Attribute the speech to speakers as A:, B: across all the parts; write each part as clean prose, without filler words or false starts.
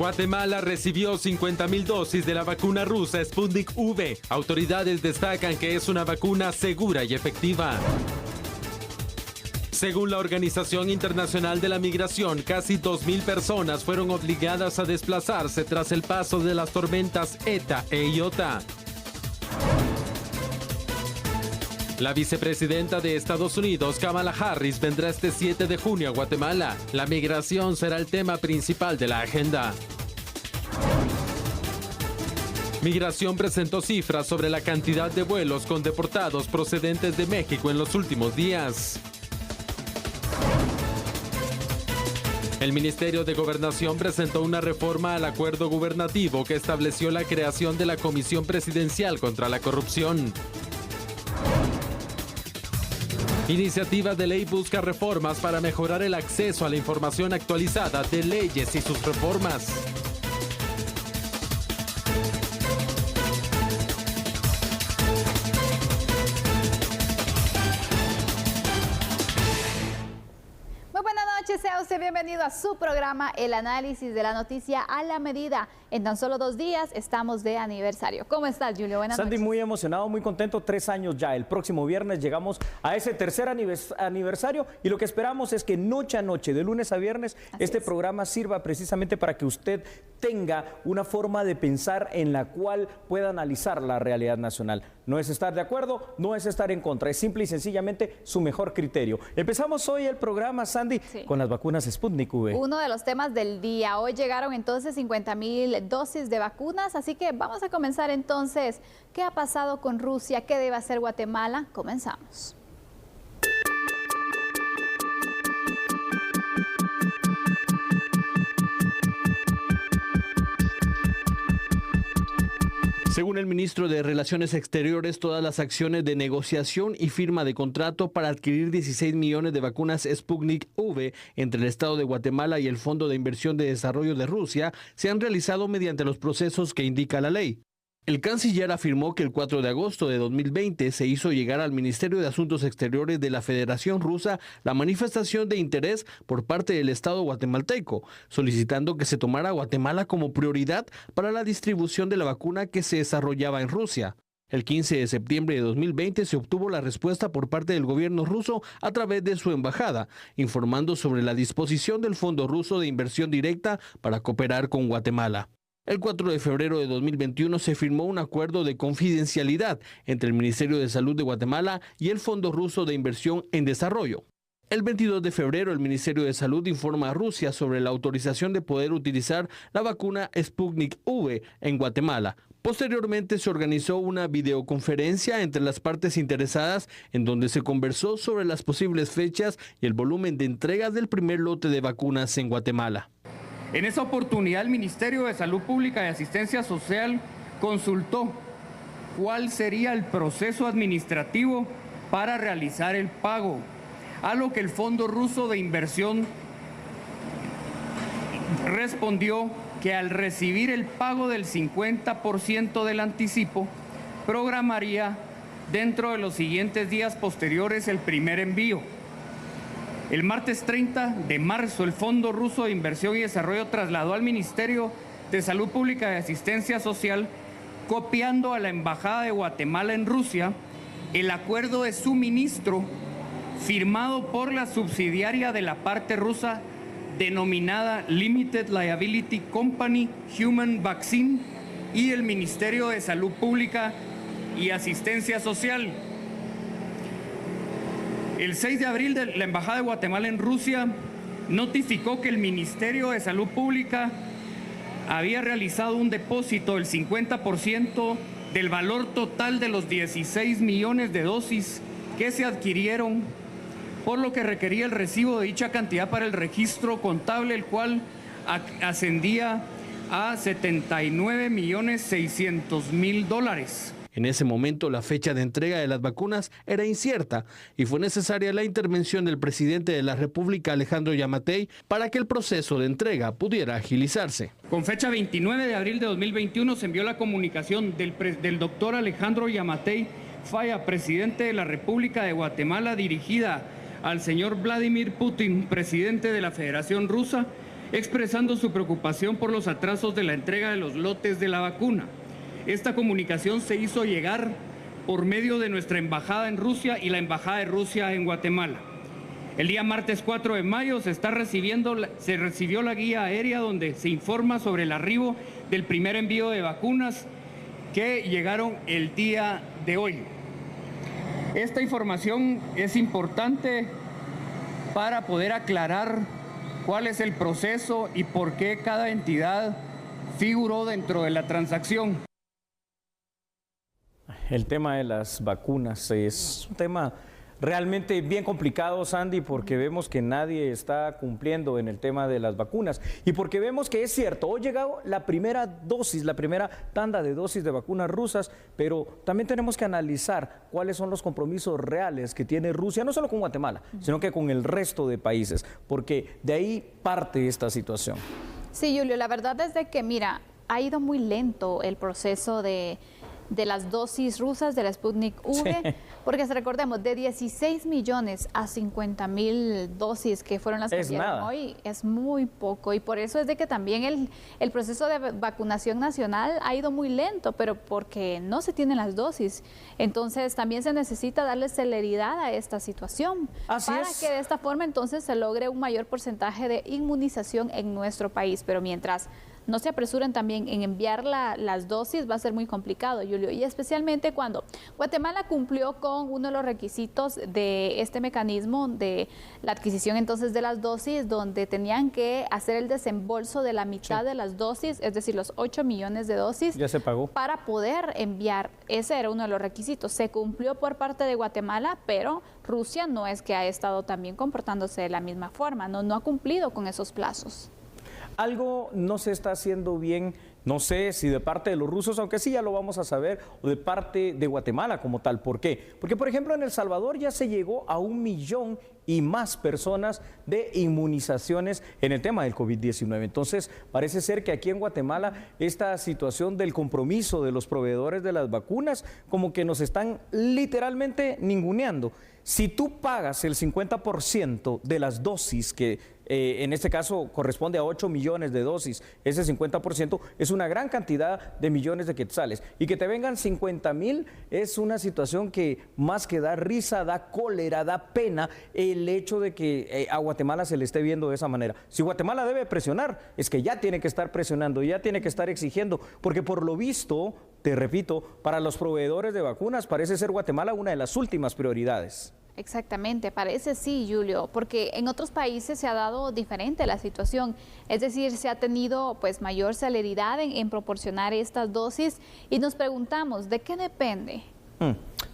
A: Guatemala recibió 50.000 dosis de la vacuna rusa Sputnik V. Autoridades destacan que es una vacuna segura y efectiva. Según la Organización Internacional de la Migración, casi 2.000 personas fueron obligadas a desplazarse tras el paso de las tormentas ETA e Iota. La vicepresidenta de Estados Unidos, Kamala Harris, vendrá este 7 de junio a Guatemala. La migración será el tema principal de la agenda. Migración presentó cifras sobre la cantidad de vuelos con deportados procedentes de México en los últimos días. El Ministerio de Gobernación presentó una reforma al acuerdo gubernativo que estableció la creación de la Comisión Presidencial contra la Corrupción. Iniciativa de ley busca reformas para mejorar el acceso a la información actualizada de leyes y sus reformas.
B: Sea usted bienvenido a su programa El Análisis de la Noticia a la Medida. En tan solo 2 días estamos de aniversario. ¿Cómo estás, Julio? Buenas noches.
C: Sandy, muy emocionado, muy contento. 3 años ya. El próximo viernes llegamos a ese tercer aniversario y lo que esperamos es que noche a noche, de lunes a viernes, este programa sirva precisamente para que usted tenga una forma de pensar en la cual pueda analizar la realidad nacional. No es estar de acuerdo, no es estar en contra, es simple y sencillamente su mejor criterio. Empezamos hoy el programa, Sandy, con las vacunas Sputnik V.
B: Uno de los temas del día. Hoy llegaron entonces 50.000 dosis de vacunas, así que vamos a comenzar entonces. ¿Qué ha pasado con Rusia? ¿Qué debe hacer Guatemala? Comenzamos.
D: Según el ministro de Relaciones Exteriores, todas las acciones de negociación y firma de contrato para adquirir 16 millones de vacunas Sputnik V entre el Estado de Guatemala y el Fondo de Inversión de Desarrollo de Rusia se han realizado mediante los procesos que indica la ley. El canciller afirmó que el 4 de agosto de 2020 se hizo llegar al Ministerio de Asuntos Exteriores de la Federación Rusa la manifestación de interés por parte del Estado guatemalteco, solicitando que se tomara a Guatemala como prioridad para la distribución de la vacuna que se desarrollaba en Rusia. El 15 de septiembre de 2020 se obtuvo la respuesta por parte del gobierno ruso a través de su embajada, informando sobre la disposición del Fondo Ruso de Inversión Directa para cooperar con Guatemala. El 4 de febrero de 2021 se firmó un acuerdo de confidencialidad entre el Ministerio de Salud de Guatemala y el Fondo Ruso de Inversión en Desarrollo. El 22 de febrero, el Ministerio de Salud informa a Rusia sobre la autorización de poder utilizar la vacuna Sputnik V en Guatemala. Posteriormente se organizó una videoconferencia entre las partes interesadas en donde se conversó sobre las posibles fechas y el volumen de entrega del primer lote de vacunas en Guatemala.
E: En esa oportunidad, el Ministerio de Salud Pública y Asistencia Social consultó cuál sería el proceso administrativo para realizar el pago, a lo que el Fondo Ruso de Inversión respondió que al recibir el pago del 50% del anticipo, programaría dentro de los siguientes días posteriores el primer envío. El martes 30 de marzo, el Fondo Ruso de Inversión y Desarrollo trasladó al Ministerio de Salud Pública y Asistencia Social, copiando a la Embajada de Guatemala en Rusia, el acuerdo de suministro firmado por la subsidiaria de la parte rusa denominada Limited Liability Company Human Vaccine y el Ministerio de Salud Pública y Asistencia Social. El 6 de abril, la Embajada de Guatemala en Rusia notificó que el Ministerio de Salud Pública había realizado un depósito del 50% del valor total de los 16 millones de dosis que se adquirieron, por lo que requería el recibo de dicha cantidad para el registro contable, el cual ascendía a $79.600.000.
D: En ese momento, la fecha de entrega de las vacunas era incierta y fue necesaria la intervención del presidente de la República, Alejandro Yamatei, para que el proceso de entrega pudiera agilizarse.
E: Con fecha 29 de abril de 2021 se envió la comunicación del doctor Alejandro Yamatei Falla, presidente de la República de Guatemala, dirigida al señor Vladimir Putin, presidente de la Federación Rusa, expresando su preocupación por los atrasos de la entrega de los lotes de la vacuna. Esta comunicación se hizo llegar por medio de nuestra embajada en Rusia y la embajada de Rusia en Guatemala. El día martes 4 de mayo se recibió la guía aérea donde se informa sobre el arribo del primer envío de vacunas que llegaron el día de hoy. Esta información es importante para poder aclarar cuál es el proceso y por qué cada entidad figuró dentro de la transacción.
C: El tema de las vacunas es un tema realmente bien complicado, Sandy, porque vemos que nadie está cumpliendo en el tema de las vacunas y porque vemos que es cierto, hoy llegó la primera dosis, la primera tanda de dosis de vacunas rusas, pero también tenemos que analizar cuáles son los compromisos reales que tiene Rusia, no solo con Guatemala, sino que con el resto de países, porque de ahí parte esta situación.
B: Sí, Julio, la verdad es de que, mira, ha ido muy lento el proceso de las dosis rusas de la Sputnik V, sí. Porque recordemos, de 16 millones a 50,000 dosis que fueron las que enviaron hoy, es muy poco, y por eso es de que también el proceso de vacunación nacional ha ido muy lento, pero porque no se tienen las dosis. Entonces también se necesita darle celeridad a esta situación para que de esta forma entonces se logre un mayor porcentaje de inmunización en nuestro país, pero mientras no se apresuren también en enviar las dosis, va a ser muy complicado, Julio, y especialmente cuando Guatemala cumplió con uno de los requisitos de este mecanismo de la adquisición entonces de las dosis, donde tenían que hacer el desembolso de la mitad de las dosis, es decir, los 8 millones de dosis. Ya se pagó. Para poder enviar, ese era uno de los requisitos. Se cumplió por parte de Guatemala, pero Rusia no es que ha estado también comportándose de la misma forma, no ha cumplido con esos plazos.
C: Algo no se está haciendo bien, no sé si de parte de los rusos, aunque sí ya lo vamos a saber, o de parte de Guatemala como tal. ¿Por qué? Porque, por ejemplo, en El Salvador ya se llegó a 1 millón y más personas de inmunizaciones en el tema del COVID-19. Entonces, parece ser que aquí en Guatemala esta situación del compromiso de los proveedores de las vacunas como que nos están literalmente ninguneando. Si tú pagas el 50% de las dosis que en este caso corresponde a 8 millones de dosis, ese 50% es una gran cantidad de millones de quetzales. Y que te vengan 50,000 es una situación que más que da risa, da cólera, da pena el hecho de que a Guatemala se le esté viendo de esa manera. Si Guatemala debe presionar, es que ya tiene que estar presionando, ya tiene que estar exigiendo, porque por lo visto, te repito, para los proveedores de vacunas parece ser Guatemala una de las últimas prioridades.
B: Exactamente, parece sí, Julio, porque en otros países se ha dado diferente la situación, es decir, se ha tenido pues mayor celeridad en proporcionar estas dosis y nos preguntamos, ¿de qué depende?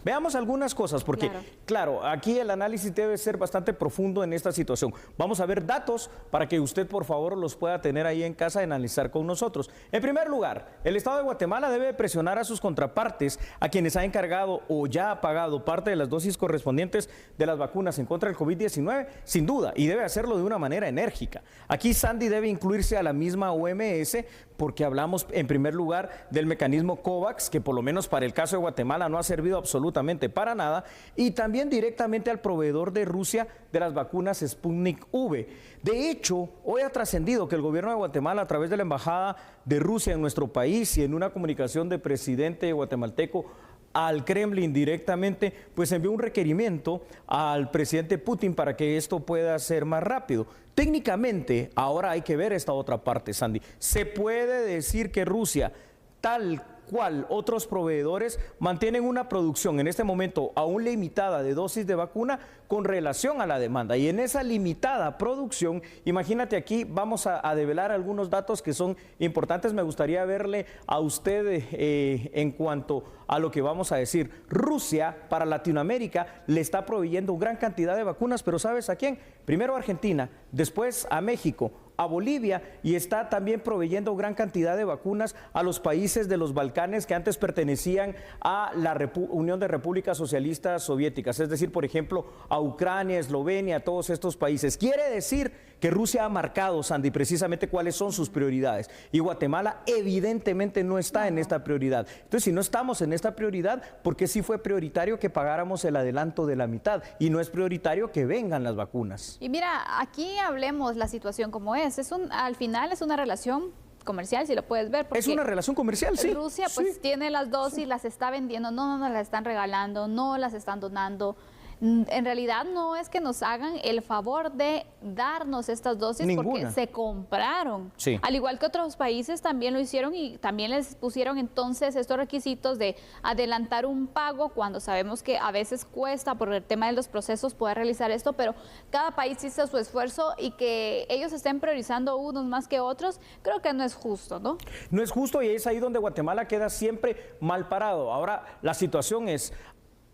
C: Veamos algunas cosas, porque claro, aquí el análisis debe ser bastante profundo en esta situación. Vamos a ver datos para que usted por favor los pueda tener ahí en casa y analizar con nosotros. En primer lugar, el Estado de Guatemala debe presionar a sus contrapartes, a quienes ha encargado o ya ha pagado parte de las dosis correspondientes de las vacunas en contra del COVID-19, sin duda, y debe hacerlo de una manera enérgica. Aquí Sandy debe incluirse a la misma OMS, porque hablamos en primer lugar del mecanismo COVAX, que por lo menos para el caso de Guatemala no ha servido absolutamente para nada, y también directamente al proveedor de Rusia de las vacunas Sputnik V. De hecho, hoy ha trascendido que el gobierno de Guatemala, a través de la embajada de Rusia en nuestro país y en una comunicación del presidente guatemalteco al Kremlin directamente, pues envió un requerimiento al presidente Putin para que esto pueda ser más rápido. Técnicamente, ahora hay que ver esta otra parte, Sandy. Se puede decir que Rusia, tal cual otros proveedores, mantienen una producción en este momento aún limitada de dosis de vacuna con relación a la demanda. Y en esa limitada producción, imagínate, aquí vamos a develar algunos datos que son importantes. Me gustaría verle a usted en cuanto a lo que vamos a decir. Rusia para Latinoamérica le está proveyendo gran cantidad de vacunas, pero ¿sabes a quién? Primero a Argentina, después a México, a Bolivia, y está también proveyendo gran cantidad de vacunas a los países de los Balcanes que antes pertenecían a la Unión de Repúblicas Socialistas Soviéticas, es decir, por ejemplo, a Ucrania, Eslovenia, todos estos países. Quiere decir que Rusia ha marcado, Sandy, precisamente cuáles son sus prioridades. Y Guatemala evidentemente no está en esta prioridad. Entonces, si no estamos en esta prioridad, ¿por qué sí fue prioritario que pagáramos el adelanto de la mitad? Y no es prioritario que vengan las vacunas.
B: Y mira, aquí hablemos la situación como es. Al final es una relación comercial, si lo puedes ver.
C: Es una relación comercial, sí.
B: Rusia pues tiene las dosis, las está vendiendo, no las están regalando, no las están donando. En realidad no es que nos hagan el favor de darnos estas dosis porque se compraron.
C: Sí.
B: Al igual que otros países también lo hicieron y también les pusieron entonces estos requisitos de adelantar un pago cuando sabemos que a veces cuesta por el tema de los procesos poder realizar esto, pero cada país hizo su esfuerzo y que ellos estén priorizando unos más que otros, creo que no es justo, ¿no?
C: No es justo y es ahí donde Guatemala queda siempre mal parado. Ahora, la situación es...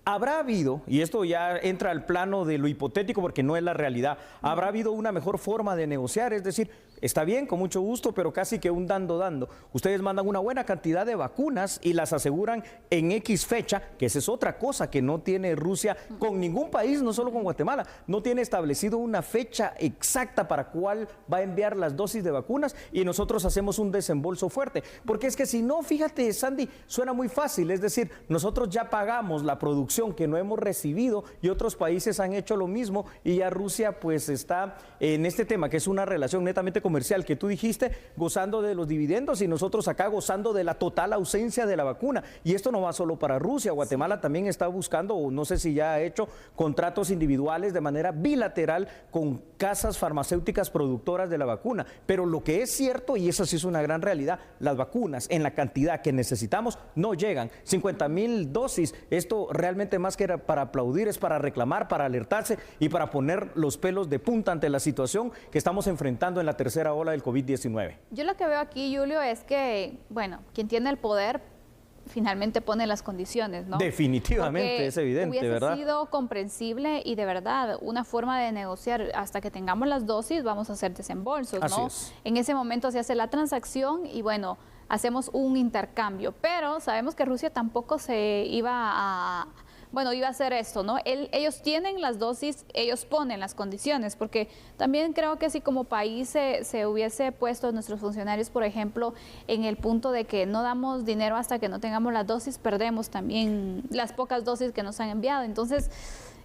C: ¿Habrá habido, y esto ya entra al plano de lo hipotético porque no es la realidad, habrá habido una mejor forma de negociar? Es decir, está bien, con mucho gusto, pero casi que un dando. Ustedes mandan una buena cantidad de vacunas y las aseguran en X fecha, que esa es otra cosa que no tiene Rusia con ningún país, no solo con Guatemala. No tiene establecido una fecha exacta para cuál va a enviar las dosis de vacunas y nosotros hacemos un desembolso fuerte. Porque es que si no, fíjate, Sandy, suena muy fácil. Es decir, nosotros ya pagamos la producción que no hemos recibido y otros países han hecho lo mismo y ya Rusia pues está en este tema que es una relación netamente comercial que tú dijiste, gozando de los dividendos y nosotros acá gozando de la total ausencia de la vacuna. Y esto no va solo para Rusia, Guatemala también está buscando, o no sé si ya ha hecho contratos individuales de manera bilateral con casas farmacéuticas productoras de la vacuna. Pero lo que es cierto, y eso sí es una gran realidad, las vacunas en la cantidad que necesitamos no llegan. 50,000 dosis, esto realmente más que era para aplaudir, es para reclamar, para alertarse y para poner los pelos de punta ante la situación que estamos enfrentando en la tercera ola del COVID-19.
B: Yo lo que veo aquí, Julio, es que, bueno, quien tiene el poder finalmente pone las condiciones, ¿no?
C: Definitivamente, porque es evidente, ¿verdad?
B: Hubiese sido comprensible y de verdad una forma de negociar hasta que tengamos las dosis, vamos a hacer desembolsos, ¿no?
C: Así es.
B: En ese momento se hace la transacción y bueno, hacemos un intercambio, pero sabemos que Rusia tampoco se iba a hacer esto, ¿no? Ellos tienen las dosis, ellos ponen las condiciones, porque también creo que si como país se hubiese puesto a nuestros funcionarios, por ejemplo, en el punto de que no damos dinero hasta que no tengamos las dosis, perdemos también las pocas dosis que nos han enviado. Entonces,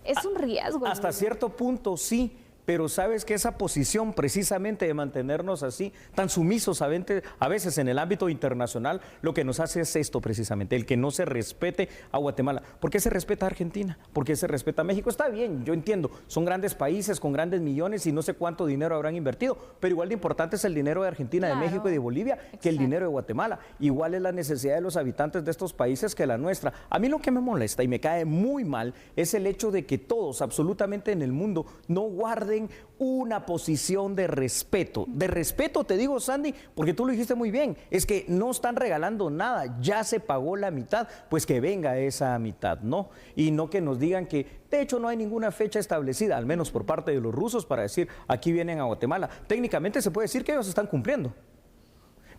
B: es un riesgo.
C: Hasta cierto punto, sí. Pero sabes que esa posición precisamente de mantenernos así, tan sumisos a veces en el ámbito internacional, lo que nos hace es esto precisamente, el que no se respete a Guatemala. ¿Por qué se respeta a Argentina? ¿Por qué se respeta a México? Está bien, yo entiendo, son grandes países con grandes millones y no sé cuánto dinero habrán invertido, pero igual de importante es el dinero de Argentina, claro, de México y de Bolivia que el dinero de Guatemala. Igual es la necesidad de los habitantes de estos países que la nuestra. A mí lo que me molesta y me cae muy mal es el hecho de que todos, absolutamente en el mundo, no guarden una posición de respeto. De respeto te digo, Sandy, porque tú lo dijiste muy bien, es que no están regalando nada, ya se pagó la mitad, pues que venga esa mitad, ¿no? Y no que nos digan que de hecho no hay ninguna fecha establecida, al menos por parte de los rusos, para decir aquí vienen a Guatemala. Técnicamente se puede decir que ellos están cumpliendo.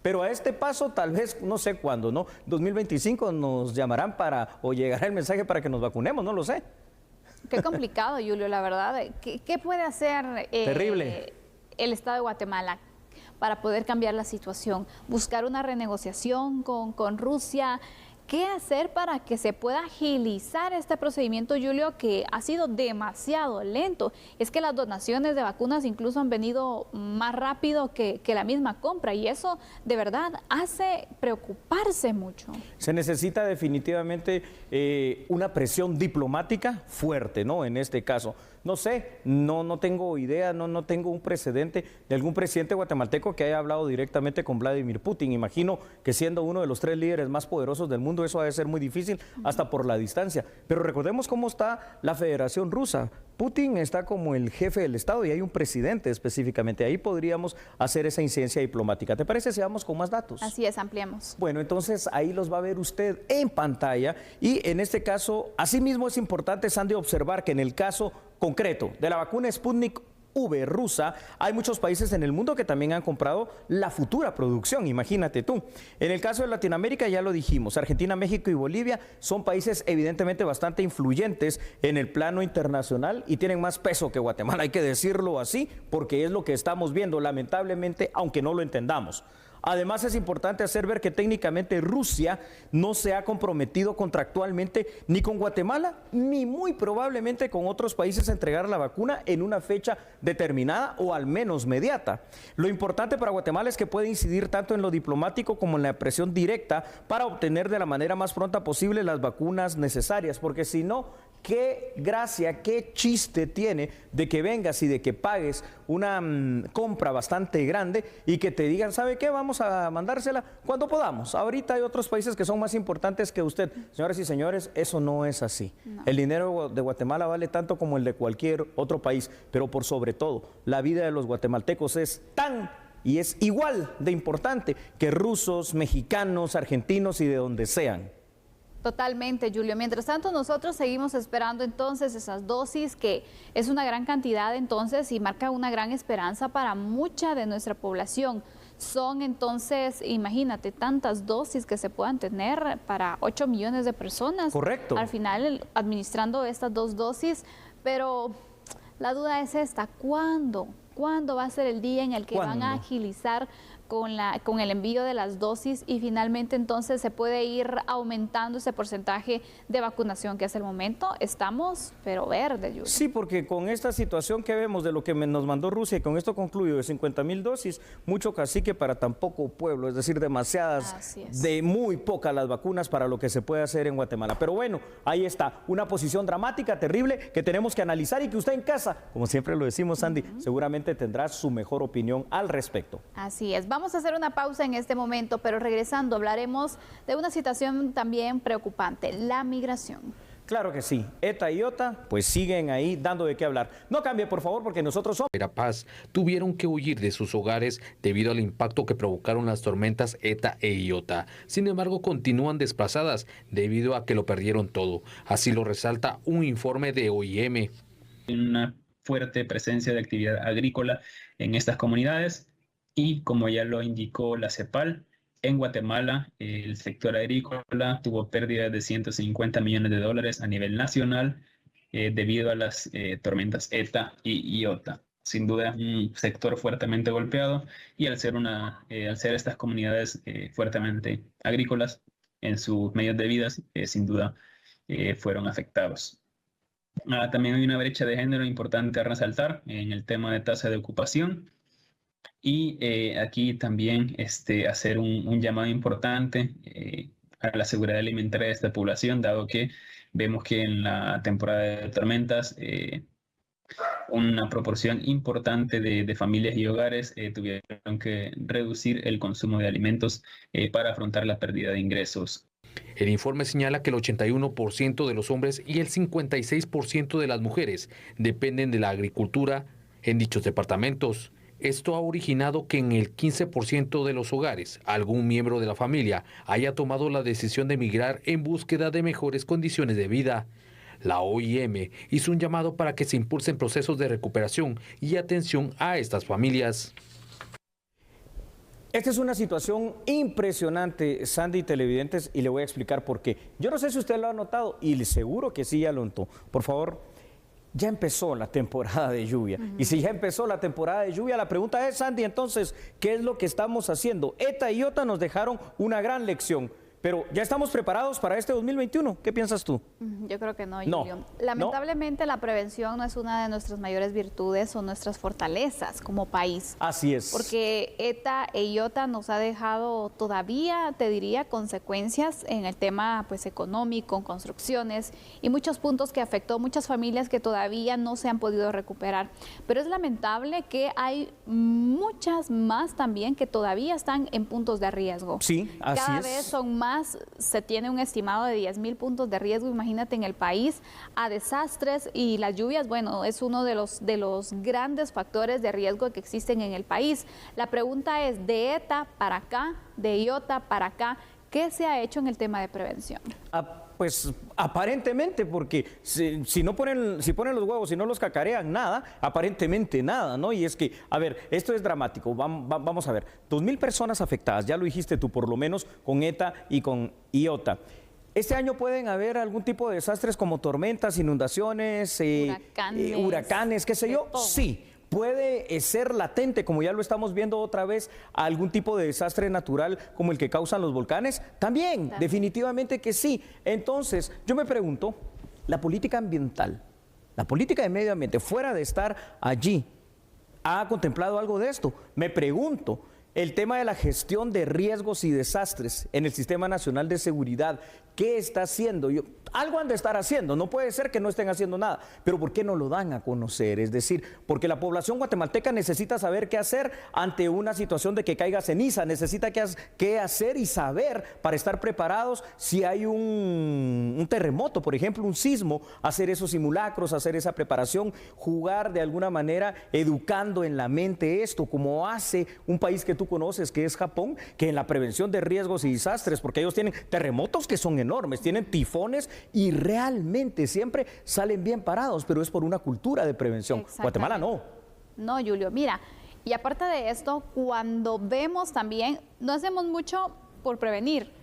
C: Pero a este paso, tal vez, no sé cuándo, ¿no? 2025 nos llamarán o llegará el mensaje para que nos vacunemos, no lo sé.
B: Qué complicado, Julio, la verdad. ¿Qué puede hacer
C: Terrible
B: el Estado de Guatemala para poder cambiar la situación? Buscar una renegociación con Rusia. ¿Qué hacer para que se pueda agilizar este procedimiento, Julio, que ha sido demasiado lento? Es que las donaciones de vacunas incluso han venido más rápido que la misma compra y eso de verdad hace preocuparse mucho.
C: Se necesita definitivamente una presión diplomática fuerte, ¿no? En este caso. No sé, no tengo idea, no tengo un precedente de algún presidente guatemalteco que haya hablado directamente con Vladimir Putin. Imagino que siendo uno de los 3 líderes más poderosos del mundo, eso ha de ser muy difícil hasta por la distancia. Pero recordemos cómo está la Federación Rusa. Putin está como el jefe del Estado y hay un presidente específicamente. Ahí podríamos hacer esa incidencia diplomática. ¿Te parece si vamos con más datos?
B: Así es, ampliemos.
C: Bueno, entonces ahí los va a ver usted en pantalla y en este caso, asimismo es importante, Sandy, observar que en el caso concreto de la vacuna Sputnik V rusa, hay muchos países en el mundo que también han comprado la futura producción, imagínate tú. En el caso de Latinoamérica ya lo dijimos, Argentina, México y Bolivia son países evidentemente bastante influyentes en el plano internacional y tienen más peso que Guatemala, hay que decirlo así, porque es lo que estamos viendo, lamentablemente, aunque no lo entendamos. Además, es importante hacer ver que técnicamente Rusia no se ha comprometido contractualmente ni con Guatemala, ni muy probablemente con otros países a entregar la vacuna en una fecha determinada o al menos mediata. Lo importante para Guatemala es que puede incidir tanto en lo diplomático como en la presión directa para obtener de la manera más pronta posible las vacunas necesarias, porque si no, qué gracia, qué chiste tiene de que vengas y de que pagues una compra bastante grande y que te digan, ¿sabe qué? Vamos a mandársela cuando podamos. Ahorita hay otros países que son más importantes que usted. Señoras y señores, eso no es así. No. El dinero de Guatemala vale tanto como el de cualquier otro país, pero por sobre todo, la vida de los guatemaltecos es tan y es igual de importante que rusos, mexicanos, argentinos y de donde sean.
B: Totalmente, Julio. Mientras tanto, nosotros seguimos esperando entonces esas dosis, que es una gran cantidad entonces y marca una gran esperanza para mucha de nuestra población. Son entonces, imagínate, tantas dosis que se puedan tener para 8 millones de personas.
C: Correcto.
B: Al final, administrando estas 2 dosis, pero la duda es esta, ¿cuándo? ¿Cuándo va a ser el día en el que van a agilizar con el envío de las dosis y finalmente entonces se puede ir aumentando ese porcentaje de vacunación que hasta el momento estamos, pero verde, Julio? Sí,
C: porque con esta situación que vemos de lo que nos mandó Rusia, y con esto concluyo, de 50,000 dosis, mucho cacique para tan poco pueblo, es decir, demasiadas, de muy pocas las vacunas para lo que se puede hacer en Guatemala. Pero bueno, ahí está, una posición dramática, terrible, que tenemos que analizar y que usted en casa, como siempre lo decimos, Sandy, seguramente tendrá su mejor opinión al respecto.
B: Así es. Vamos a hacer una pausa en este momento, pero regresando hablaremos de una situación también preocupante, la migración.
C: Claro que sí. ETA y IOTA pues siguen ahí dando de qué hablar. No cambie, por favor, porque nosotros somos...
A: Verapaz tuvieron que huir de sus hogares debido al impacto que provocaron las tormentas ETA e IOTA. Sin embargo, continúan desplazadas debido a que lo perdieron todo. Así lo resalta un informe de OIM.
F: Una fuerte presencia de actividad agrícola en estas comunidades y, como ya lo indicó la CEPAL, en Guatemala el sector agrícola tuvo pérdidas de 150 millones de dólares a nivel nacional debido a las tormentas ETA y IOTA. Sin duda un sector fuertemente golpeado y al ser estas comunidades fuertemente agrícolas en sus medios de vida, sin duda fueron afectados. También hay una brecha de género importante a resaltar en el tema de tasa de ocupación. Y aquí también hacer un llamado importante a la seguridad alimentaria de esta población, dado que vemos que en la temporada de tormentas una proporción importante de familias y hogares tuvieron que reducir el consumo de alimentos para afrontar la pérdida de ingresos.
A: El informe señala que el 81% de los hombres y el 56% de las mujeres dependen de la agricultura en dichos departamentos. Esto ha originado que en el 15% de los hogares algún miembro de la familia haya tomado la decisión de emigrar en búsqueda de mejores condiciones de vida. La OIM hizo un llamado para que se impulsen procesos de recuperación y atención a estas familias.
C: Esta es una situación impresionante, Sandy, televidentes, y le voy a explicar por qué. Yo no sé si usted lo ha notado, y seguro que sí ya lo notó. Por favor, ya empezó la temporada de lluvia. Y si ya empezó la temporada de lluvia, la pregunta es, Sandy, entonces, ¿qué es lo que estamos haciendo? ETA y IOTA nos dejaron una gran lección. Pero, ¿ya estamos preparados para este 2021? ¿Qué piensas tú?
B: Yo creo que no, Julio. Lamentablemente, la prevención no es una de nuestras mayores virtudes o nuestras fortalezas como país.
C: Así es.
B: Porque ETA e IOTA nos ha dejado todavía, te diría, consecuencias en el tema pues económico, construcciones y muchos puntos que afectó muchas familias que todavía no se han podido recuperar. Pero es lamentable que hay muchas más también que todavía están en puntos de riesgo.
C: Sí, así es.
B: Cada vez son más. Se tiene un estimado de 10,000 puntos de riesgo, imagínate, en el país, a desastres, y las lluvias, bueno, es uno de los grandes factores de riesgo que existen en el país. La pregunta es, de ETA para acá, de IOTA para acá, ¿qué se ha hecho en el tema de prevención?
C: pues aparentemente, porque si ponen los huevos y no los cacarean, nada, aparentemente nada, ¿no? Y es que, a ver, esto es dramático, vamos a ver, 2.000 personas afectadas, ya lo dijiste tú, por lo menos con ETA y con IOTA. Este año pueden haber algún tipo de desastres como tormentas, inundaciones, huracanes, qué sé yo, sí. Puede ser latente, como ya lo estamos viendo otra vez, algún tipo de desastre natural como el que causan los volcanes. También, definitivamente que sí. Entonces, yo me pregunto, la política ambiental, la política de medio ambiente, fuera de estar allí, ¿ha contemplado algo de esto? Me pregunto. El tema de la gestión de riesgos y desastres en el Sistema Nacional de Seguridad, ¿qué está haciendo? Algo han de estar haciendo, no puede ser que no estén haciendo nada, pero ¿por qué no lo dan a conocer? Es decir, porque la población guatemalteca necesita saber qué hacer ante una situación de que caiga ceniza, necesita qué hacer y saber para estar preparados si hay un terremoto, por ejemplo, un sismo, hacer esos simulacros, hacer esa preparación, jugar de alguna manera educando en la mente esto, como hace un país que tú conoces, que es Japón, que en la prevención de riesgos y desastres, porque ellos tienen terremotos que son enormes, tienen tifones y realmente siempre salen bien parados, pero es por una cultura de prevención. Guatemala no.
B: No, Julio, mira, y aparte de esto, cuando vemos también, no hacemos mucho por prevenir,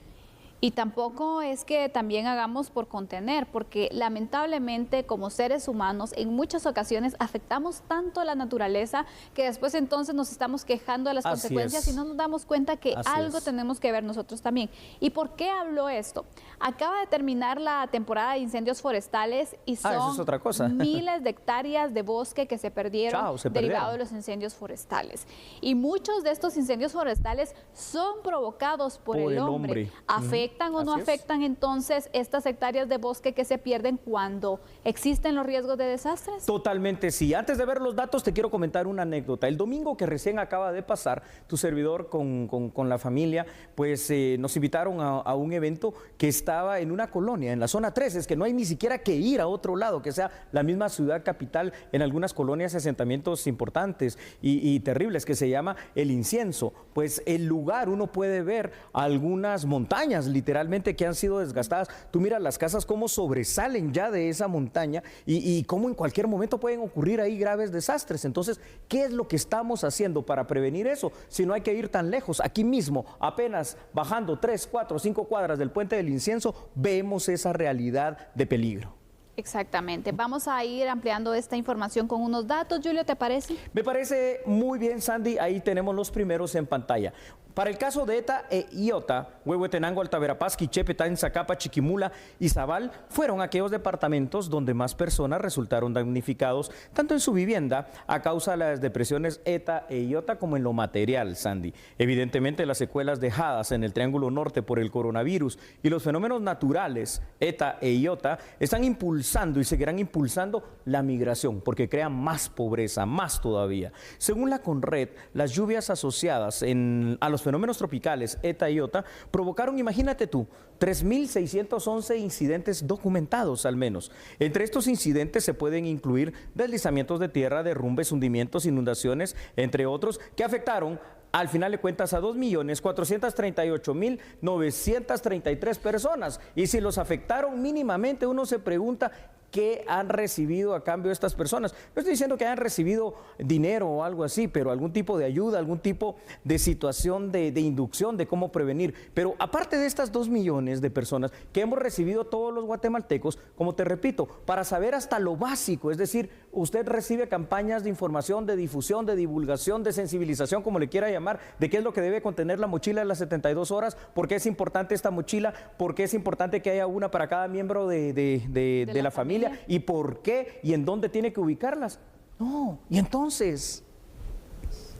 B: y tampoco es que también hagamos por contener, porque lamentablemente como seres humanos en muchas ocasiones afectamos tanto a la naturaleza que después entonces nos estamos quejando de las consecuencias y no nos damos cuenta que algo tenemos que ver nosotros también. ¿Y por qué hablo esto? Acaba de terminar la temporada de incendios forestales y son
C: eso es otra cosa.
B: miles de hectáreas de bosque que se perdieron derivado de los incendios forestales. Y muchos de estos incendios forestales son provocados por el hombre. ¿Afectan o no afectan entonces estas hectáreas de bosque que se pierden cuando existen los riesgos de desastres?
C: Totalmente sí. Antes de ver los datos te quiero comentar una anécdota. El domingo que recién acaba de pasar, tu servidor con la familia, pues nos invitaron a un evento que estaba en una colonia, en la zona 3, es que no hay ni siquiera que ir a otro lado, que sea la misma ciudad capital, en algunas colonias y asentamientos importantes y terribles, que se llama El Incienso. Pues el lugar, uno puede ver algunas montañas literalmente que han sido desgastadas. Tú miras las casas cómo sobresalen ya de esa montaña y cómo en cualquier momento pueden ocurrir ahí graves desastres. Entonces, ¿qué es lo que estamos haciendo para prevenir eso? Si no hay que ir tan lejos, aquí mismo, apenas bajando 3, 4, 5 cuadras del Puente del Incienso, vemos esa realidad de peligro.
B: Exactamente. Vamos a ir ampliando esta información con unos datos. Julio, ¿te parece?
C: Me parece muy bien, Sandy. Ahí tenemos los primeros en pantalla. Para el caso de ETA e IOTA, Huehuetenango, Altaverapaz, Quiché, Petén, Zacapa, Chiquimula y Zabal fueron aquellos departamentos donde más personas resultaron damnificados, tanto en su vivienda a causa de las depresiones ETA e IOTA como en lo material, Sandy. Evidentemente las secuelas dejadas en el Triángulo Norte por el coronavirus y los fenómenos naturales ETA e IOTA están impulsando y seguirán impulsando la migración porque crean más pobreza, más todavía. Según la CONRED, las lluvias asociadas a los fenómenos tropicales ETA y IOTA provocaron, imagínate tú, 3.611 incidentes documentados al menos. Entre estos incidentes se pueden incluir deslizamientos de tierra, derrumbes, hundimientos, inundaciones, entre otros, que afectaron al final de cuentas a 2.438.933 personas. Y si los afectaron mínimamente, uno se pregunta qué han recibido a cambio estas personas. No estoy diciendo que hayan recibido dinero o algo así, pero algún tipo de ayuda, algún tipo de situación de inducción de cómo prevenir. Pero aparte de estas 2 millones de personas que hemos recibido todos los guatemaltecos, como te repito, para saber hasta lo básico, es decir, usted recibe campañas de información, de difusión, de divulgación, de sensibilización, como le quiera llamar, de qué es lo que debe contener la mochila de las 72 horas, por qué es importante esta mochila, por qué es importante que haya una para cada miembro de la familia. ¿Y por qué? ¿Y en dónde tiene que ubicarlas? No, y entonces...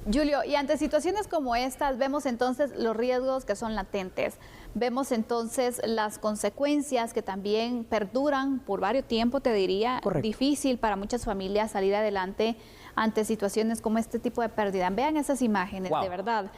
B: Julio, y ante situaciones como estas, vemos entonces los riesgos que son latentes, vemos entonces las consecuencias que también perduran por varios tiempos, te diría. Correcto. Difícil para muchas familias salir adelante ante situaciones como este tipo de pérdida. Vean esas imágenes, de verdad.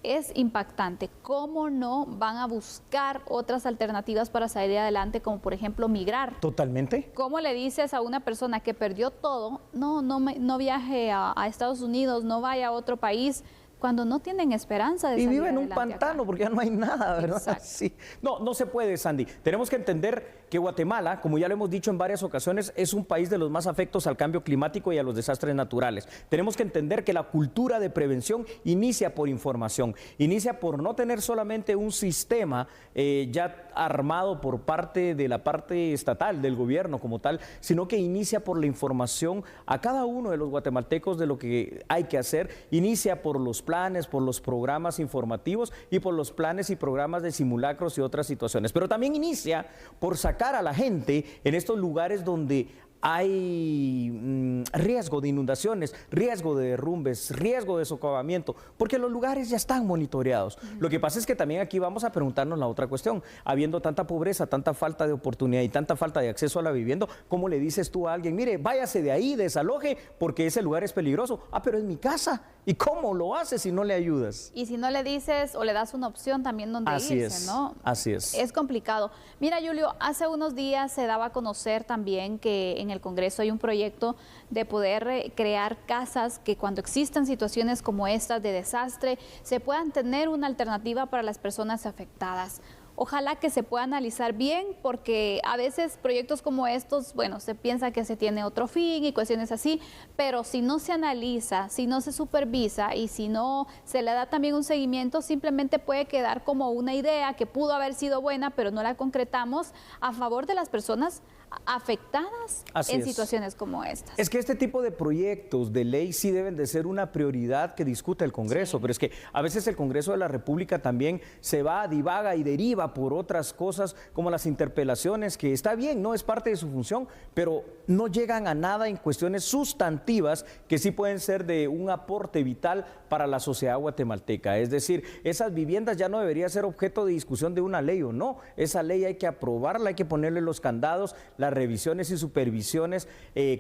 B: Es impactante. ¿Cómo no van a buscar otras alternativas para salir adelante, como por ejemplo migrar?
C: Totalmente.
B: ¿Cómo le dices a una persona que perdió todo, no viaje a Estados Unidos, no vaya a otro país, cuando no tienen esperanza de
C: y
B: salir
C: viven en un
B: adelante
C: pantano
B: acá.
C: porque ya no hay nada, ¿verdad?
B: Exacto.
C: Sí. No, no se puede, Sandy. Tenemos que entender que Guatemala, como ya lo hemos dicho en varias ocasiones, es un país de los más afectos al cambio climático y a los desastres naturales. Tenemos que entender que la cultura de prevención inicia por información, inicia por no tener solamente un sistema ya armado por parte de la parte estatal, del gobierno como tal, sino que inicia por la información a cada uno de los guatemaltecos de lo que hay que hacer, inicia por los planes, por los programas informativos y por los planes y programas de simulacros y otras situaciones. Pero también inicia por sacar a la gente en estos lugares donde hay riesgo de inundaciones, riesgo de derrumbes, riesgo de socavamiento, porque los lugares ya están monitoreados. Lo que pasa es que también aquí vamos a preguntarnos la otra cuestión. Habiendo tanta pobreza, tanta falta de oportunidad y tanta falta de acceso a la vivienda, ¿cómo le dices tú a alguien, mire, váyase de ahí, desaloje, porque ese lugar es peligroso? Ah, pero es mi casa. ¿Y cómo lo haces si no le ayudas?
B: Y si no le dices o le das una opción también donde irse, ¿no?
C: Así es.
B: Es complicado. Mira, Julio, hace unos días se daba a conocer también que en el Congreso hay un proyecto de poder crear casas que cuando existan situaciones como estas de desastre se puedan tener una alternativa para las personas afectadas. Ojalá que se pueda analizar bien, porque a veces proyectos como estos, bueno, se piensa que se tiene otro fin y cuestiones así, pero si no se analiza, si no se supervisa y si no se le da también un seguimiento, simplemente puede quedar como una idea que pudo haber sido buena, pero no la concretamos a favor de las personas afectadas en situaciones como estas.
C: Es que este tipo de proyectos de ley sí deben de ser una prioridad que discuta el Congreso, pero es que a veces el Congreso de la República también se va, divaga y deriva por otras cosas como las interpelaciones, que está bien, no es parte de su función, pero no llegan a nada en cuestiones sustantivas que sí pueden ser de un aporte vital para la sociedad guatemalteca. Es decir, esas viviendas ya no deberían ser objeto de discusión de una ley o no. Esa ley hay que aprobarla, hay que ponerle los candados, las revisiones y supervisiones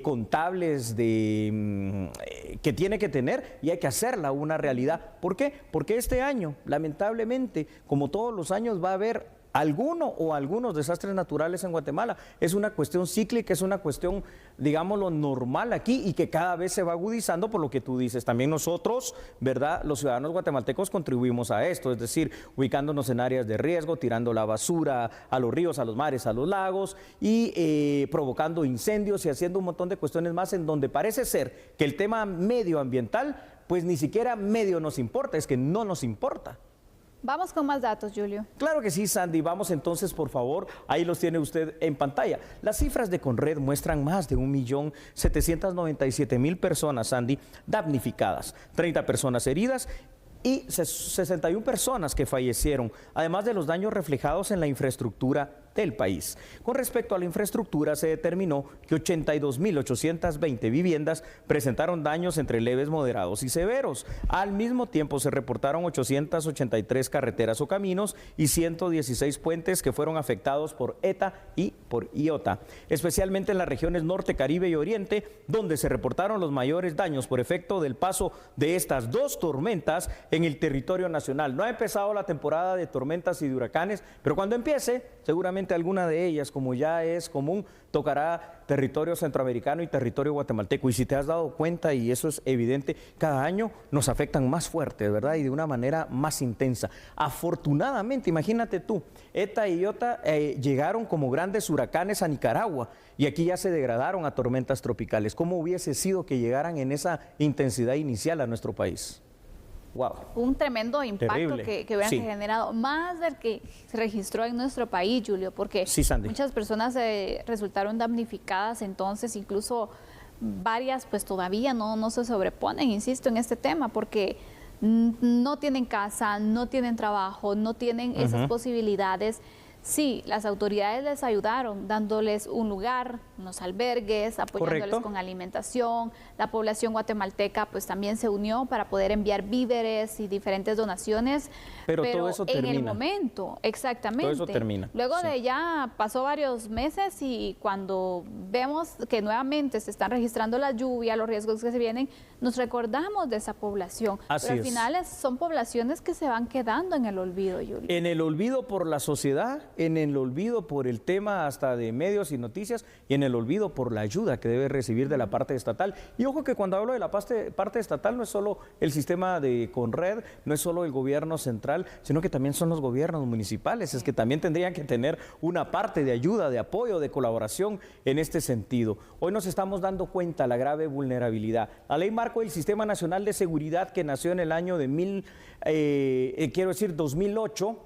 C: contables que tiene que tener, y hay que hacerla una realidad. ¿Por qué? Porque este año, lamentablemente, como todos los años, va a haber alguno o algunos desastres naturales en Guatemala. Es una cuestión cíclica, es una cuestión, digámoslo, normal aquí, y que cada vez se va agudizando por lo que tú dices. También nosotros, ¿verdad?, los ciudadanos guatemaltecos contribuimos a esto, es decir, ubicándonos en áreas de riesgo, tirando la basura a los ríos, a los mares, a los lagos, y provocando incendios y haciendo un montón de cuestiones más, en donde parece ser que el tema medioambiental, pues ni siquiera medio nos importa, es que no nos importa.
B: Vamos con más datos, Julio.
C: Claro que sí, Sandy. Vamos entonces, por favor. Ahí los tiene usted en pantalla. Las cifras de Conred muestran más de 1.797.000 personas, Sandy, damnificadas, 30 personas heridas y 61 personas que fallecieron, además de los daños reflejados en la infraestructura del país. Con respecto a la infraestructura, se determinó que 82.820 viviendas presentaron daños entre leves, moderados y severos. Al mismo tiempo, se reportaron 883 carreteras o caminos y 116 puentes que fueron afectados por ETA y por IOTA, especialmente en las regiones norte, Caribe y Oriente, donde se reportaron los mayores daños por efecto del paso de estas dos tormentas en el territorio nacional. No ha empezado la temporada de tormentas y de huracanes, pero cuando empiece, seguramente alguna de ellas, como ya es común, tocará territorio centroamericano y territorio guatemalteco. Y si te has dado cuenta, y eso es evidente, cada año nos afectan más fuerte, ¿verdad? Y de una manera más intensa. Afortunadamente, imagínate tú, ETA y IOTA llegaron como grandes huracanes a Nicaragua, y aquí ya se degradaron a tormentas tropicales. ¿Cómo hubiese sido que llegaran en esa intensidad inicial a nuestro país? Wow.
B: Un tremendo impacto que hubieran generado, más del que se registró en nuestro país, Julio, porque muchas personas resultaron damnificadas, entonces incluso varias pues todavía no se sobreponen, insisto, en este tema, porque no tienen casa, no tienen trabajo, no tienen esas posibilidades. Sí, las autoridades les ayudaron dándoles un lugar, unos albergues, apoyándoles con alimentación. La población guatemalteca pues también se unió para poder enviar víveres y diferentes donaciones. Pero todo eso termina. En el momento, exactamente.
C: Todo eso termina.
B: Luego de ya pasó varios meses, y cuando vemos que nuevamente se están registrando la lluvia, los riesgos que se vienen, nos recordamos de esa población.
C: Así
B: pero al final son poblaciones que se van quedando en el olvido, Julio.
C: En el olvido por la sociedad, en el olvido por el tema hasta de medios y noticias, y en el olvido por la ayuda que debe recibir de la parte estatal. Y ojo que cuando hablo de la parte estatal no es solo el sistema de Conred, no es solo el gobierno central, sino que también son los gobiernos municipales, es que también tendrían que tener una parte de ayuda, de apoyo, de colaboración en este sentido. Hoy nos estamos dando cuenta de la grave vulnerabilidad. La ley marco del Sistema Nacional de Seguridad, que nació en el año de 2008,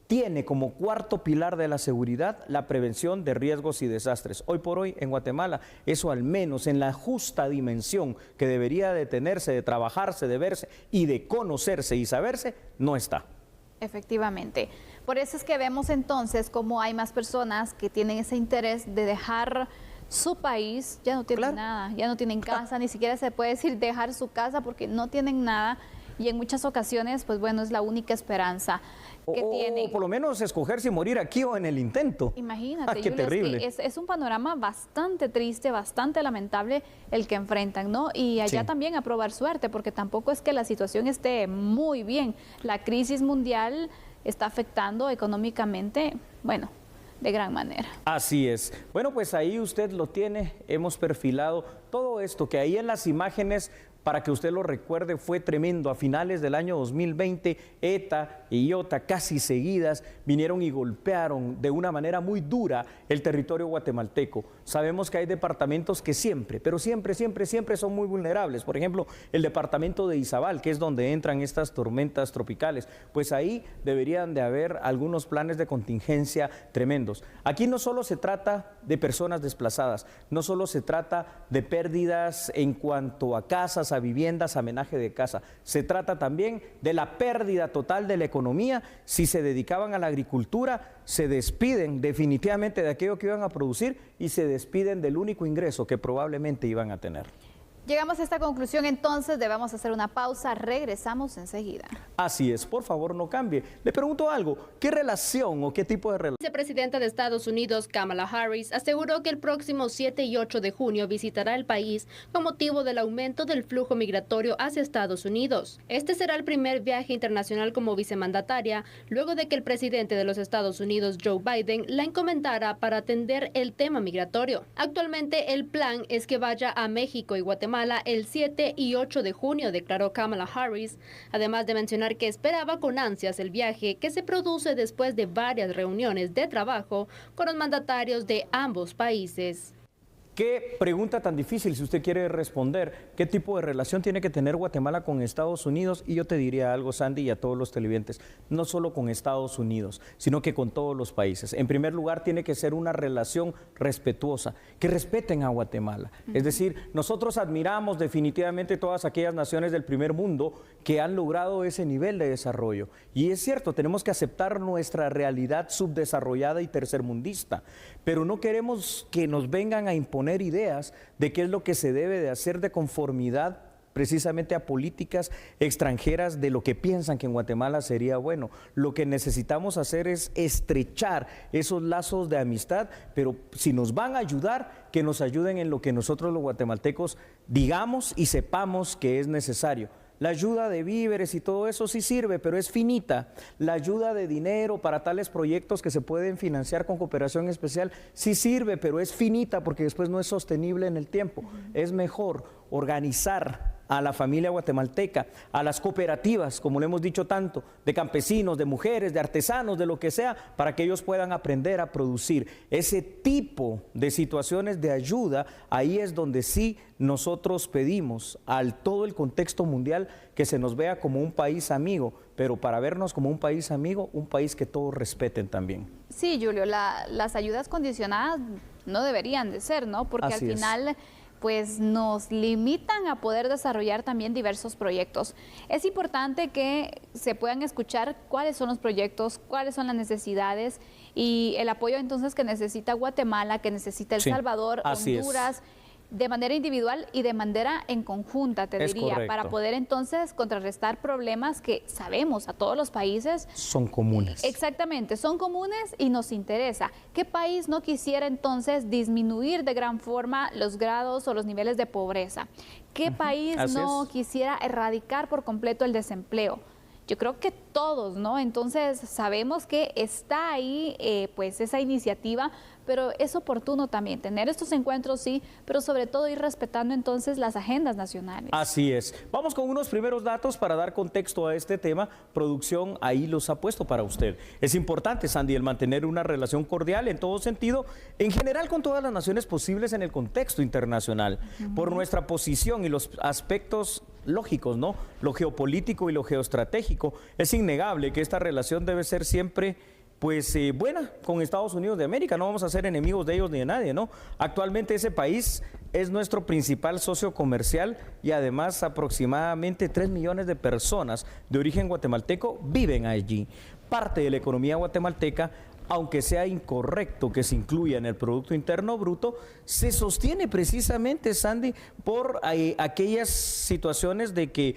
C: tiene como cuarto pilar de la seguridad la prevención de riesgos y desastres. Hoy por hoy en Guatemala, eso al menos en la justa dimensión que debería de tenerse, de trabajarse, de verse y de conocerse y saberse, no está.
B: Efectivamente. Por eso es que vemos entonces cómo hay más personas que tienen ese interés de dejar su país, ya no tienen nada, ya no tienen casa, ni siquiera se puede decir dejar su casa porque no tienen nada y en muchas ocasiones, pues bueno, es la única esperanza que tienen.
C: O por lo menos escoger si morir aquí o en el intento.
B: Imagínate,
C: qué
B: Julio,
C: terrible.
B: Es un panorama bastante triste, bastante lamentable el que enfrentan, ¿no? Y allá
C: Sí.
B: también a probar suerte, porque tampoco es que la situación esté muy bien. La crisis mundial está afectando económicamente, bueno, de gran manera.
C: Así es. Bueno, pues ahí usted lo tiene, hemos perfilado todo esto que ahí en las imágenes, para que usted lo recuerde, fue tremendo. A finales del año 2020, ETA y IOTA, casi seguidas, vinieron y golpearon de una manera muy dura el territorio guatemalteco. Sabemos que hay departamentos que siempre, pero siempre son muy vulnerables. Por ejemplo, el departamento de Izabal, que es donde entran estas tormentas tropicales, pues ahí deberían de haber algunos planes de contingencia tremendos. Aquí no solo se trata de personas desplazadas, no solo se trata de pérdidas en cuanto a casas, a viviendas, a amenaje de casa. Se trata también de la pérdida total de la economía. Si se dedicaban a la agricultura, se despiden definitivamente de aquello que iban a producir y se despiden del único ingreso que probablemente iban a tener.
B: Llegamos a esta conclusión, entonces debemos hacer una pausa, regresamos enseguida.
C: Así es, por favor no cambie. Le pregunto algo, ¿qué relación o qué tipo de relación?
G: La vicepresidenta de Estados Unidos, Kamala Harris, aseguró que el próximo 7 y 8 de junio visitará el país con motivo del aumento del flujo migratorio hacia Estados Unidos. Este será el primer viaje internacional como vicemandataria, luego de que el presidente de los Estados Unidos, Joe Biden, la encomendara para atender el tema migratorio. Actualmente el plan es que vaya a México y Guatemala el 7 y 8 de junio, declaró Kamala Harris, además de mencionar que esperaba con ansias el viaje que se produce después de varias reuniones de trabajo con los mandatarios de ambos países.
C: Qué pregunta tan difícil, si usted quiere responder. ¿Qué tipo de relación tiene que tener Guatemala con Estados Unidos? Y yo te diría algo, Sandy, y a todos los televidentes, no solo con Estados Unidos, sino que con todos los países. En primer lugar, tiene que ser una relación respetuosa, que respeten a Guatemala. Es decir, nosotros admiramos definitivamente todas aquellas naciones del primer mundo que han logrado ese nivel de desarrollo. Y es cierto, tenemos que aceptar nuestra realidad subdesarrollada y tercermundista, pero no queremos que nos vengan a imponer ideas de qué es lo que se debe de hacer de conformidad precisamente a políticas extranjeras de lo que piensan que en Guatemala sería bueno. Lo que necesitamos hacer es estrechar esos lazos de amistad, pero si nos van a ayudar, que nos ayuden en lo que nosotros los guatemaltecos digamos y sepamos que es necesario. La ayuda de víveres y todo eso sí sirve, pero es finita. La ayuda de dinero para tales proyectos que se pueden financiar con cooperación especial sí sirve, pero es finita porque después no es sostenible en el tiempo. Es mejor organizar a la familia guatemalteca, a las cooperativas, como le hemos dicho tanto, de campesinos, de mujeres, de artesanos, de lo que sea, para que ellos puedan aprender a producir. Ese tipo de situaciones de ayuda, ahí es donde sí nosotros pedimos al todo el contexto mundial que se nos vea como un país amigo, pero para vernos como un país amigo, un país que todos respeten también.
B: Sí, Julio, las ayudas condicionadas no deberían de ser, ¿no? Porque
C: Así
B: al final pues nos limitan a poder desarrollar también diversos proyectos. Es importante que se puedan escuchar cuáles son los proyectos, cuáles son las necesidades y el apoyo entonces que necesita Guatemala, que necesita El Salvador, Honduras, de manera individual y de manera en conjunta, te diría, para poder entonces contrarrestar problemas que sabemos a todos los países
C: son comunes.
B: Exactamente, son comunes y nos interesa. ¿Qué país no quisiera entonces disminuir de gran forma los grados o los niveles de pobreza? ¿Qué país no quisiera erradicar por completo el desempleo? yo creo que todos, ¿no? Entonces sabemos que está ahí pues esa iniciativa, pero es oportuno también tener estos encuentros, sí, pero sobre todo ir respetando entonces las agendas nacionales.
C: Así es. Vamos con unos primeros datos para dar contexto a este tema. Producción ahí los ha puesto para usted. Es importante, Sandy, el mantener una relación cordial en todo sentido, en general con todas las naciones posibles en el contexto internacional, por nuestra posición y los aspectos lógicos, ¿no? Lo geopolítico y lo geoestratégico. Es innegable que esta relación debe ser siempre pues buena con Estados Unidos de América. No vamos a ser enemigos de ellos ni de nadie, ¿no? Actualmente ese país es nuestro principal socio comercial y además aproximadamente 3 millones de personas de origen guatemalteco viven allí. Parte de la economía guatemalteca, aunque sea incorrecto que se incluya en el Producto Interno Bruto, se sostiene precisamente, Sandy, por aquellas situaciones de que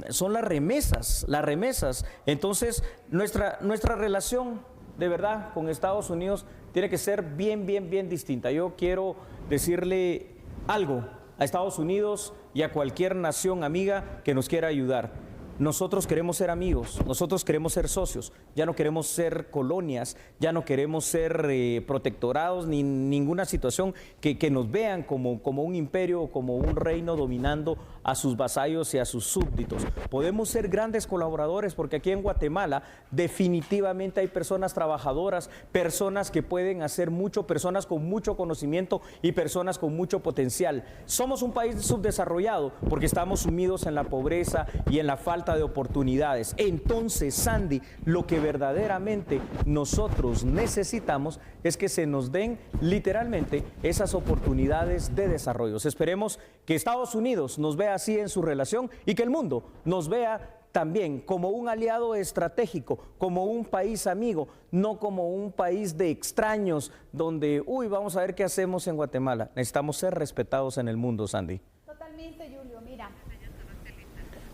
C: son las remesas. Entonces, nuestra relación, de verdad, con Estados Unidos tiene que ser bien distinta. Yo quiero decirle algo a Estados Unidos y a cualquier nación amiga que nos quiera ayudar. Nosotros queremos ser amigos, nosotros queremos ser socios, ya no queremos ser colonias, ya no queremos ser protectorados ni ninguna situación que nos vean como un imperio o como un reino dominando a sus vasallos y a sus súbditos. Podemos ser grandes colaboradores porque aquí en Guatemala definitivamente hay personas trabajadoras, personas que pueden hacer mucho, personas con mucho conocimiento y personas con mucho potencial. Somos un país subdesarrollado porque estamos sumidos en la pobreza y en la falta de oportunidades. Entonces, Sandy, lo que verdaderamente nosotros necesitamos es que se nos den literalmente esas oportunidades de desarrollo. Esperemos que Estados Unidos nos vea así en su relación y que el mundo nos vea también como un aliado estratégico, como un país amigo, no como un país de extraños donde, vamos a ver qué hacemos en Guatemala. Necesitamos ser respetados en el mundo, Sandy.
B: Totalmente, Julio, mira.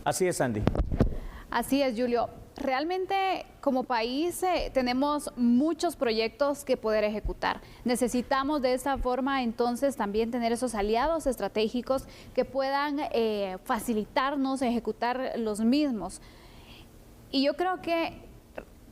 C: Así es, Sandy.
B: Así es, Julio. Realmente como país tenemos muchos proyectos que poder ejecutar. Necesitamos de esta forma entonces también tener esos aliados estratégicos que puedan facilitarnos ejecutar los mismos. Y yo creo que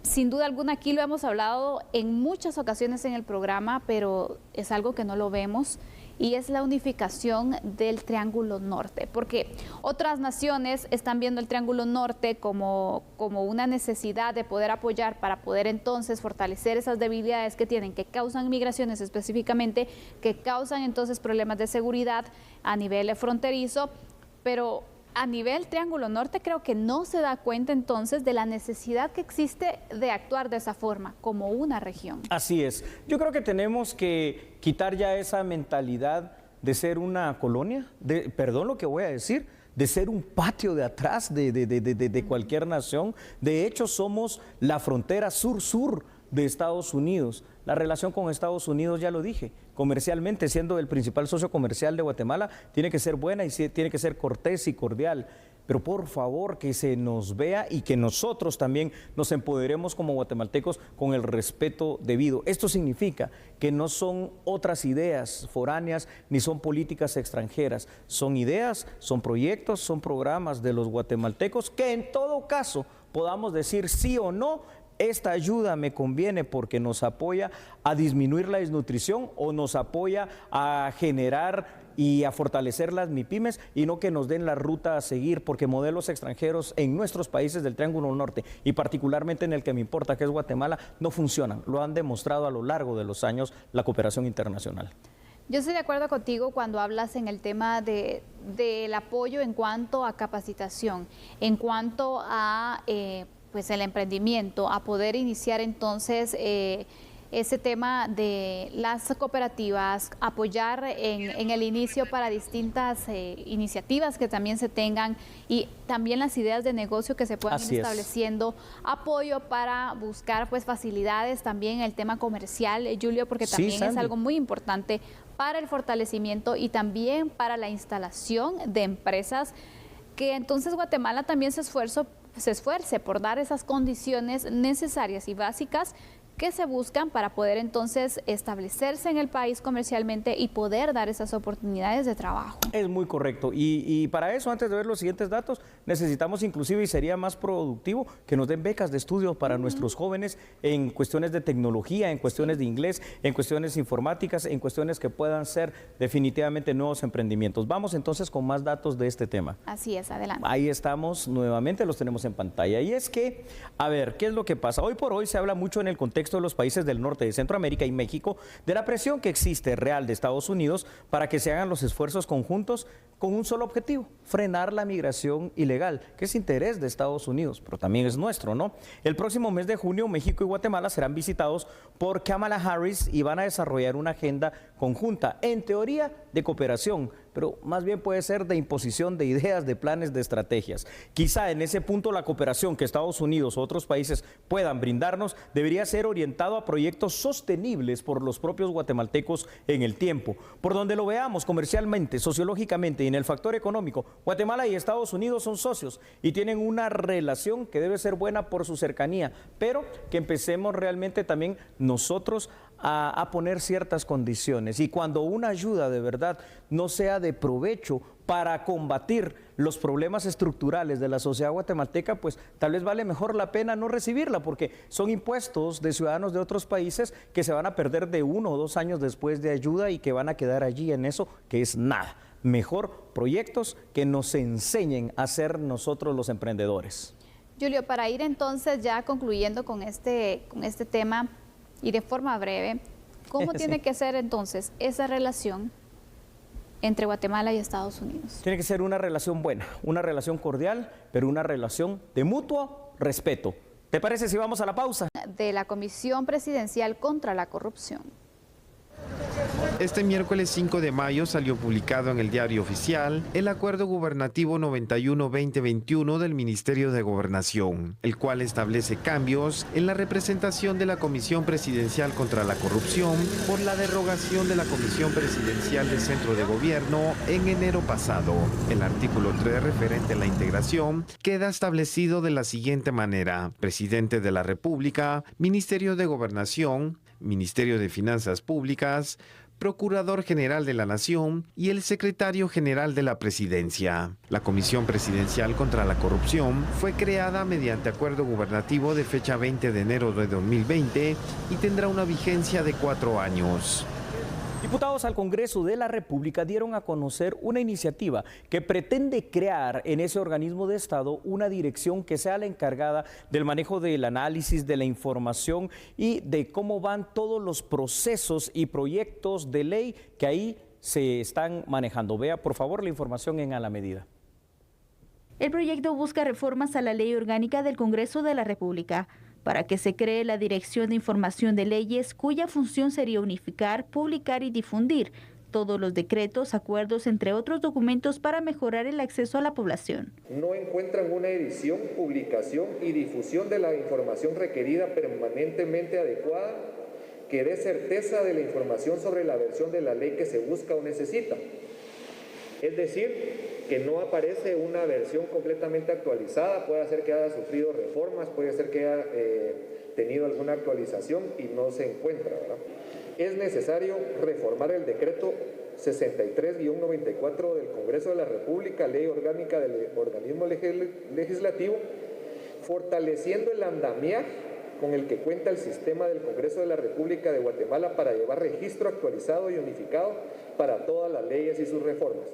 B: sin duda alguna aquí lo hemos hablado en muchas ocasiones en el programa, pero es algo que no lo vemos. Y es la unificación del Triángulo Norte, porque otras naciones están viendo el Triángulo Norte como una necesidad de poder apoyar para poder entonces fortalecer esas debilidades que tienen, que causan migraciones específicamente, que causan entonces problemas de seguridad a nivel fronterizo, pero a nivel Triángulo Norte creo que no se da cuenta entonces de la necesidad que existe de actuar de esa forma, como una región.
C: Así es. Yo creo que tenemos que quitar ya esa mentalidad de ser una colonia, perdón lo que voy a decir, de ser un patio de atrás de cualquier nación. De hecho, somos la frontera sur-sur de Estados Unidos. La relación con Estados Unidos, ya lo dije, comercialmente, siendo el principal socio comercial de Guatemala, tiene que ser buena y tiene que ser cortés y cordial. Pero por favor que se nos vea y que nosotros también nos empoderemos como guatemaltecos con el respeto debido. Esto significa que no son otras ideas foráneas ni son políticas extranjeras. Son ideas, son proyectos, son programas de los guatemaltecos que en todo caso podamos decir sí o no. Esta ayuda me conviene porque nos apoya a disminuir la desnutrición o nos apoya a generar y a fortalecer las MIPYMES y no que nos den la ruta a seguir, porque modelos extranjeros en nuestros países del Triángulo Norte y particularmente en el que me importa, que es Guatemala, no funcionan. Lo han demostrado a lo largo de los años la cooperación internacional.
B: Yo estoy de acuerdo contigo cuando hablas en el tema del apoyo en cuanto a capacitación, en cuanto a pues el emprendimiento, a poder iniciar entonces ese tema de las cooperativas, apoyar en el inicio para distintas iniciativas que también se tengan y también las ideas de negocio que se puedan ir estableciendo, apoyo para buscar pues facilidades también en el tema comercial, Julio, porque también es algo muy importante para el fortalecimiento y también para la instalación de empresas, que entonces Guatemala también se esfuerce por dar esas condiciones necesarias y básicas que se buscan para poder entonces establecerse en el país comercialmente y poder dar esas oportunidades de trabajo.
C: Es muy correcto. Y para eso, antes de ver los siguientes datos, necesitamos inclusive, y sería más productivo, que nos den becas de estudio para nuestros jóvenes en cuestiones de tecnología, en cuestiones de inglés, en cuestiones informáticas, en cuestiones que puedan ser definitivamente nuevos emprendimientos. Vamos entonces con más datos de este tema.
B: Así es, adelante.
C: Ahí estamos nuevamente, los tenemos en pantalla. Y es que, a ver, ¿qué es lo que pasa? Hoy por hoy se habla mucho en el contexto de los países del norte de Centroamérica y México de la presión que existe real de Estados Unidos para que se hagan los esfuerzos conjuntos con un solo objetivo: frenar la migración ilegal, que es interés de Estados Unidos, pero también es nuestro, ¿no? El próximo mes de junio, México y Guatemala serán visitados por Kamala Harris y van a desarrollar una agenda conjunta, en teoría de cooperación, pero más bien puede ser de imposición de ideas, de planes, de estrategias. Quizá en ese punto la cooperación que Estados Unidos u otros países puedan brindarnos debería ser orientado a proyectos sostenibles por los propios guatemaltecos en el tiempo. Por donde lo veamos comercialmente, sociológicamente y en el factor económico, Guatemala y Estados Unidos son socios y tienen una relación que debe ser buena por su cercanía, pero que empecemos realmente también nosotros a poner ciertas condiciones, y cuando una ayuda de verdad no sea de provecho para combatir los problemas estructurales de la sociedad guatemalteca, pues tal vez vale mejor la pena no recibirla, porque son impuestos de ciudadanos de otros países que se van a perder de 1 o 2 años después de ayuda y que van a quedar allí en eso que es nada. Mejor proyectos que nos enseñen a ser nosotros los emprendedores.
B: Julio, para ir entonces ya concluyendo con este tema y de forma breve, ¿cómo tiene que ser entonces esa relación entre Guatemala y Estados Unidos?
C: Tiene que ser una relación buena, una relación cordial, pero una relación de mutuo respeto. ¿Te parece si vamos a la pausa?
B: De la Comisión Presidencial contra la Corrupción.
H: Este miércoles 5 de mayo salió publicado en el Diario Oficial el Acuerdo Gubernativo 91-2021 del Ministerio de Gobernación, el cual establece cambios en la representación de la Comisión Presidencial contra la Corrupción por la derogación de la Comisión Presidencial del Centro de Gobierno en enero pasado. El artículo 3, referente a la integración, queda establecido de la siguiente manera: Presidente de la República, Ministerio de Gobernación, Ministerio de Finanzas Públicas, Procurador General de la Nación y el Secretario General de la Presidencia. La Comisión Presidencial contra la Corrupción fue creada mediante acuerdo gubernativo de fecha 20 de enero de 2020 y tendrá una vigencia de 4 años.
C: Diputados al Congreso de la República dieron a conocer una iniciativa que pretende crear en ese organismo de Estado una dirección que sea la encargada del manejo del análisis de la información y de cómo van todos los procesos y proyectos de ley que ahí se están manejando. Vea, por favor, la información en A la Medida.
I: El proyecto busca reformas a la Ley Orgánica del Congreso de la República para que se cree la Dirección de Información de Leyes, cuya función sería unificar, publicar y difundir todos los decretos, acuerdos, entre otros documentos para mejorar el acceso a la población.
J: No encuentran una edición, publicación y difusión de la información requerida permanentemente adecuada que dé certeza de la información sobre la versión de la ley que se busca o necesita. Es decir, que no aparece una versión completamente actualizada, puede ser que haya sufrido reformas, puede ser que haya tenido alguna actualización y no se encuentra, ¿verdad? Es necesario reformar el decreto 63-94 del Congreso de la República, Ley Orgánica del Organismo Legislativo, fortaleciendo el andamiaje con el que cuenta el sistema del Congreso de la República de Guatemala para llevar registro actualizado y unificado para todas las leyes y sus reformas,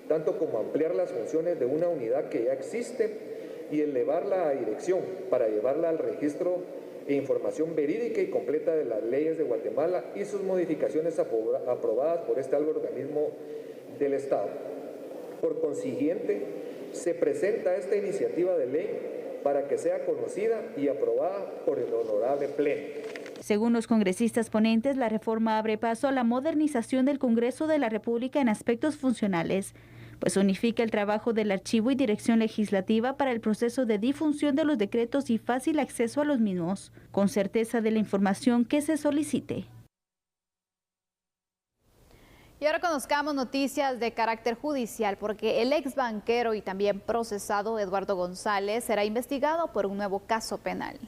J: tanto como ampliar las funciones de una unidad que ya existe y elevarla a dirección para llevarla al registro e información verídica y completa de las leyes de Guatemala y sus modificaciones aprobadas por este alto organismo del Estado. Por consiguiente, se presenta esta iniciativa de ley para que sea conocida y aprobada por el honorable Pleno.
I: Según los congresistas ponentes, la reforma abre paso a la modernización del Congreso de la República en aspectos funcionales, pues unifica el trabajo del archivo y dirección legislativa para el proceso de difusión de los decretos y fácil acceso a los mismos, con certeza de la información que se solicite.
B: Y ahora conozcamos noticias de carácter judicial, porque el ex banquero y también procesado Eduardo González será investigado por un nuevo caso penal.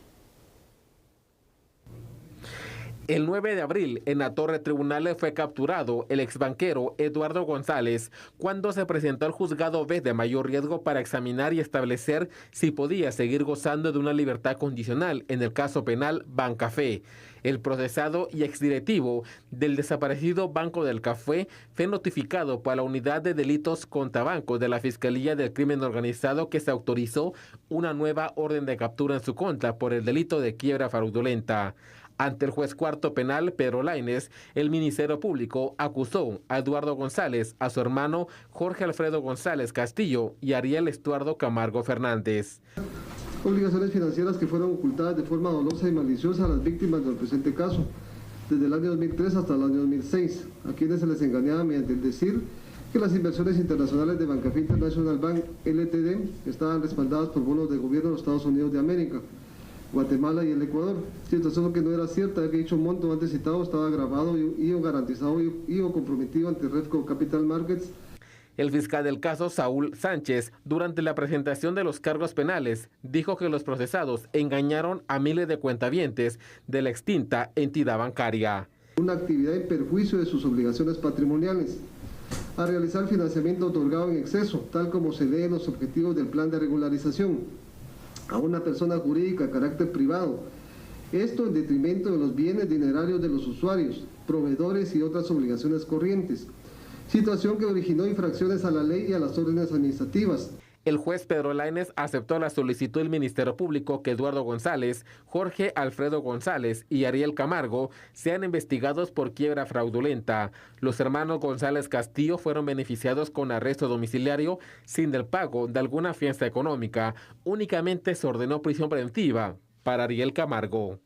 K: El 9 de abril, en la Torre Tribunales fue capturado el exbanquero Eduardo González cuando se presentó al juzgado B de mayor riesgo para examinar y establecer si podía seguir gozando de una libertad condicional en el caso penal Bancafé. El procesado y exdirectivo del desaparecido Banco del Café fue notificado por la Unidad de Delitos contra Bancos de la Fiscalía del Crimen Organizado, que se autorizó una nueva orden de captura en su contra por el delito de quiebra fraudulenta. Ante el juez cuarto penal Pedro Lainez, el Ministerio Público acusó a Eduardo González, a su hermano Jorge Alfredo González Castillo y Ariel Estuardo Camargo Fernández.
L: Obligaciones financieras que fueron ocultadas de forma dolosa y maliciosa a las víctimas del presente caso, desde el año 2003 hasta el año 2006, a quienes se les engañaba mediante el decir que las inversiones internacionales de Bancafé International Bank Ltd. estaban respaldadas por bonos de gobierno de los Estados Unidos de América, Guatemala y el Ecuador. Situación que no era cierta, ya que dicho monto antes citado estaba grabado y o garantizado y o comprometido ante Refco Capital Markets.
K: El fiscal del caso, Saúl Sánchez, durante la presentación de los cargos penales, dijo que los procesados engañaron a miles de cuentavientes de la extinta entidad bancaria.
L: Una actividad en perjuicio de sus obligaciones patrimoniales, a realizar financiamiento otorgado en exceso, tal como se lee en los objetivos del plan de regularización, a una persona jurídica de carácter privado, esto en detrimento de los bienes dinerarios de los usuarios, proveedores y otras obligaciones corrientes, situación que originó infracciones a la ley y a las órdenes administrativas.
K: El juez Pedro Lainez aceptó la solicitud del Ministerio Público que Eduardo González, Jorge Alfredo González y Ariel Camargo sean investigados por quiebra fraudulenta. Los hermanos González Castillo fueron beneficiados con arresto domiciliario sin el pago de alguna fianza económica. Únicamente se ordenó prisión preventiva para Ariel Camargo.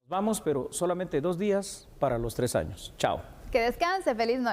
C: Vamos, pero solamente 2 días para los 3 años. Chao.
B: Que descanse, feliz noche.